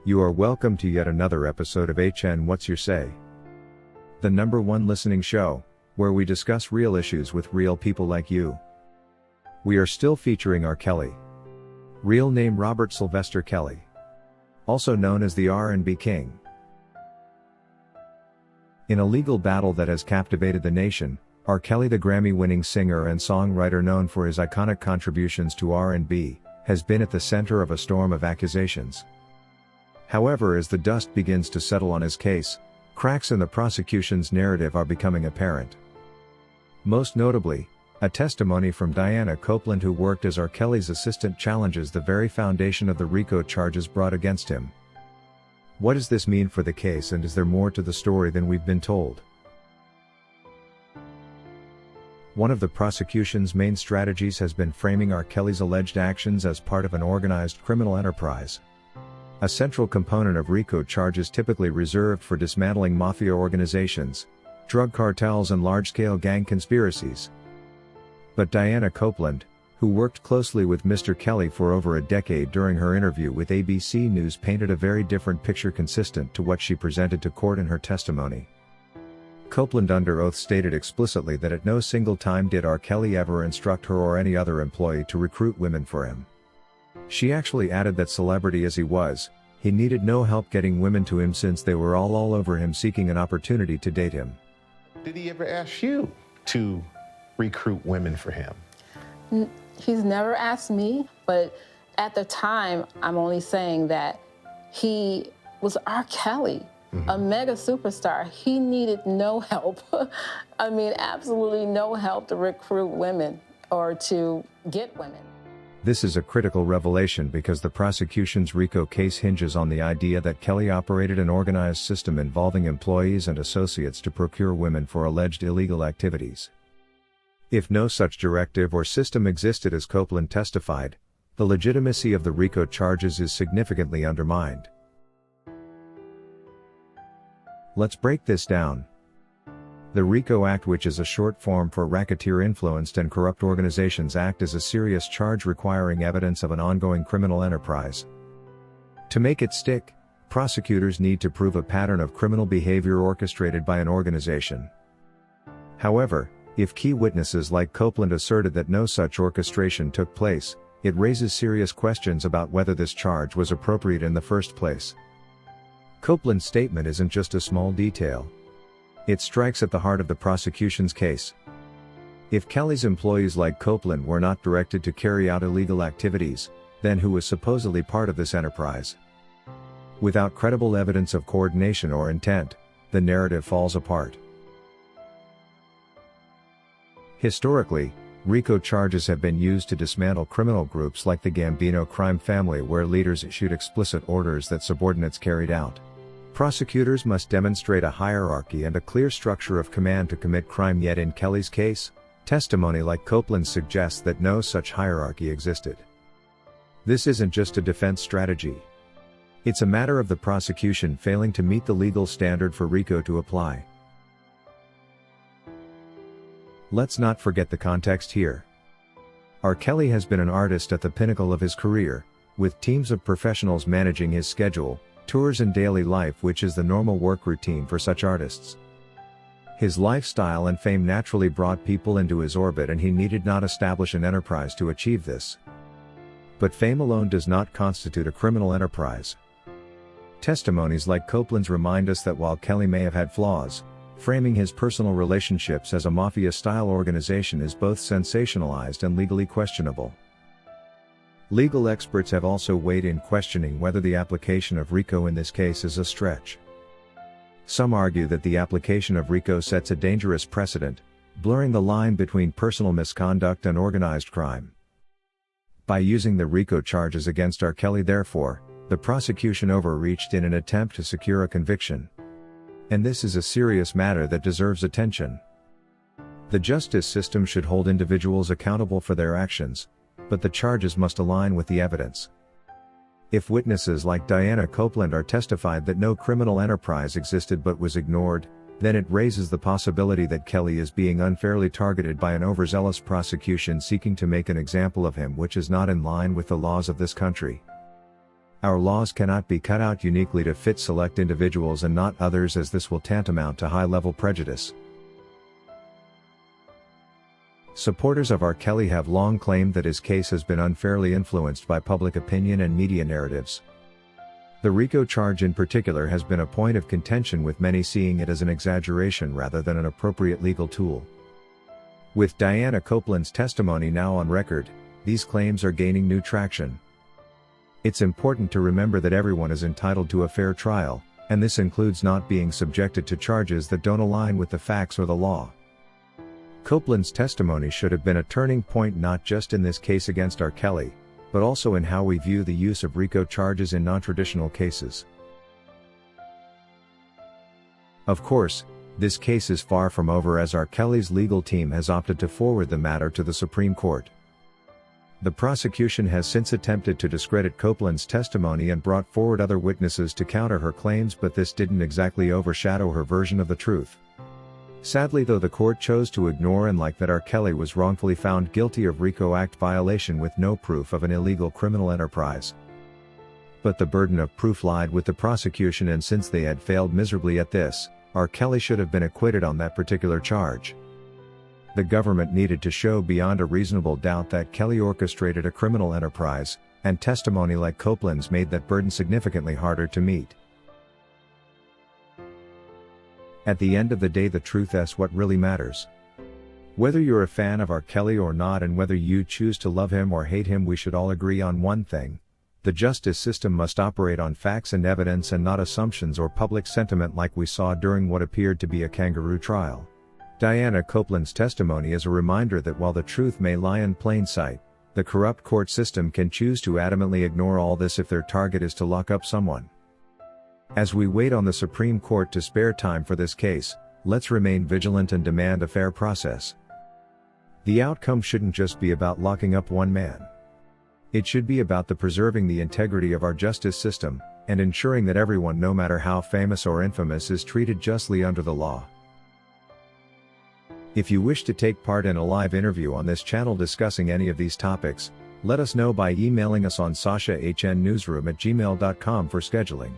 You are welcome to yet another episode of HN What's Your Say? The #1 listening show, where we discuss real issues with real people like you. We are still featuring R. Kelly. Real name Robert Sylvester Kelly. Also known as the R&B King. In a legal battle that has captivated the nation, R. Kelly, the Grammy-winning singer and songwriter known for his iconic contributions to R&B, has been at the center of a storm of accusations. However, as the dust begins to settle on his case, cracks in the prosecution's narrative are becoming apparent. Most notably, a testimony from Diana Copeland, who worked as R. Kelly's assistant, challenges the very foundation of the RICO charges brought against him. What does this mean for the case, and is there more to the story than we've been told? One of the prosecution's main strategies has been framing R. Kelly's alleged actions as part of an organized criminal enterprise. A central component of RICO charges typically reserved for dismantling mafia organizations, drug cartels and large-scale gang conspiracies. But Diana Copeland, who worked closely with Mr. Kelly for over a decade, during her interview with ABC News, painted a very different picture consistent to what she presented to court in her testimony. Copeland under oath stated explicitly that at no single time did R. Kelly ever instruct her or any other employee to recruit women for him. She actually added that, celebrity as he was, he needed no help getting women to him since they were all over him seeking an opportunity to date him. Did he ever ask you to recruit women for him? He's never asked me, but at the time, I'm only saying that he was R. Kelly, a mega superstar. He needed no help. I mean, absolutely no help to recruit women or to get women. This is a critical revelation because the prosecution's RICO case hinges on the idea that Kelly operated an organized system involving employees and associates to procure women for alleged illegal activities. If no such directive or system existed, as Copeland testified, the legitimacy of the RICO charges is significantly undermined. Let's break this down. The RICO Act, which is a short form for Racketeer Influenced and Corrupt Organizations Act, is a serious charge requiring evidence of an ongoing criminal enterprise. To make it stick, prosecutors need to prove a pattern of criminal behavior orchestrated by an organization. However, if key witnesses like Copeland asserted that no such orchestration took place, it raises serious questions about whether this charge was appropriate in the first place. Copeland's statement isn't just a small detail. It strikes at the heart of the prosecution's case. If Kelly's employees like Copeland were not directed to carry out illegal activities, then who was supposedly part of this enterprise? Without credible evidence of coordination or intent, the narrative falls apart. Historically, RICO charges have been used to dismantle criminal groups like the Gambino crime family, where leaders issued explicit orders that subordinates carried out. Prosecutors must demonstrate a hierarchy and a clear structure of command to commit crime, yet in Kelly's case, testimony like Copeland suggests that no such hierarchy existed. This isn't just a defense strategy. It's a matter of the prosecution failing to meet the legal standard for RICO to apply. Let's not forget the context here. R. Kelly has been an artist at the pinnacle of his career, with teams of professionals managing his schedule, tours and daily life, which is the normal work routine for such artists. His lifestyle and fame naturally brought people into his orbit, and he needed not establish an enterprise to achieve this. But fame alone does not constitute a criminal enterprise. Testimonies like Copeland's remind us that while Kelly may have had flaws, framing his personal relationships as a mafia-style organization is both sensationalized and legally questionable. Legal experts have also weighed in, questioning whether the application of RICO in this case is a stretch. Some argue that the application of RICO sets a dangerous precedent, blurring the line between personal misconduct and organized crime. By using the RICO charges against R. Kelly, therefore, the prosecution overreached in an attempt to secure a conviction. And this is a serious matter that deserves attention. The justice system should hold individuals accountable for their actions, but the charges must align with the evidence. If witnesses like Diana Copeland are testified that no criminal enterprise existed but was ignored, then it raises the possibility that Kelly is being unfairly targeted by an overzealous prosecution seeking to make an example of him, which is not in line with the laws of this country. Our laws cannot be cut out uniquely to fit select individuals and not others, as this will tantamount to high-level prejudice. Supporters of R. Kelly have long claimed that his case has been unfairly influenced by public opinion and media narratives. The RICO charge in particular has been a point of contention, with many seeing it as an exaggeration rather than an appropriate legal tool. With Diana Copeland's testimony now on record, these claims are gaining new traction. It's important to remember that everyone is entitled to a fair trial, and this includes not being subjected to charges that don't align with the facts or the law. Copeland's testimony should have been a turning point not just in this case against R. Kelly, but also in how we view the use of RICO charges in non-traditional cases. Of course, this case is far from over, as R. Kelly's legal team has opted to forward the matter to the Supreme Court. The prosecution has since attempted to discredit Copeland's testimony and brought forward other witnesses to counter her claims, but this didn't exactly overshadow her version of the truth. Sadly, though, the court chose to ignore and like that R. Kelly was wrongfully found guilty of RICO Act violation with no proof of an illegal criminal enterprise. But the burden of proof lied with the prosecution, and since they had failed miserably at this, R. Kelly should have been acquitted on that particular charge. The government needed to show beyond a reasonable doubt that Kelly orchestrated a criminal enterprise, and testimony like Copeland's made that burden significantly harder to meet. At the end of the day, the truth is what really matters. Whether you're a fan of R. Kelly or not, and whether you choose to love him or hate him, we should all agree on one thing: the justice system must operate on facts and evidence and not assumptions or public sentiment like we saw during what appeared to be a kangaroo trial. Diana Copeland's testimony is a reminder that while the truth may lie in plain sight, the corrupt court system can choose to adamantly ignore all this if their target is to lock up someone. As we wait on the Supreme Court to spare time for this case, let's remain vigilant and demand a fair process. The outcome shouldn't just be about locking up one man. It should be about preserving the integrity of our justice system, and ensuring that everyone, no matter how famous or infamous, is treated justly under the law. If you wish to take part in a live interview on this channel discussing any of these topics, let us know by emailing us on sasha@hnnewsroom@gmail.com for scheduling.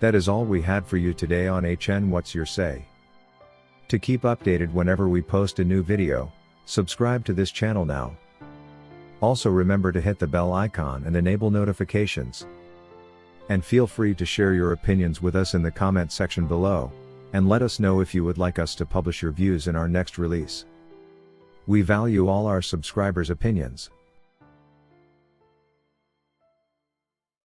That is all we had for you today on HN What's Your Say? To keep updated whenever we post a new video, subscribe to this channel now. Also remember to hit the bell icon and enable notifications. And feel free to share your opinions with us in the comment section below, and let us know if you would like us to publish your views in our next release. We value all our subscribers' opinions.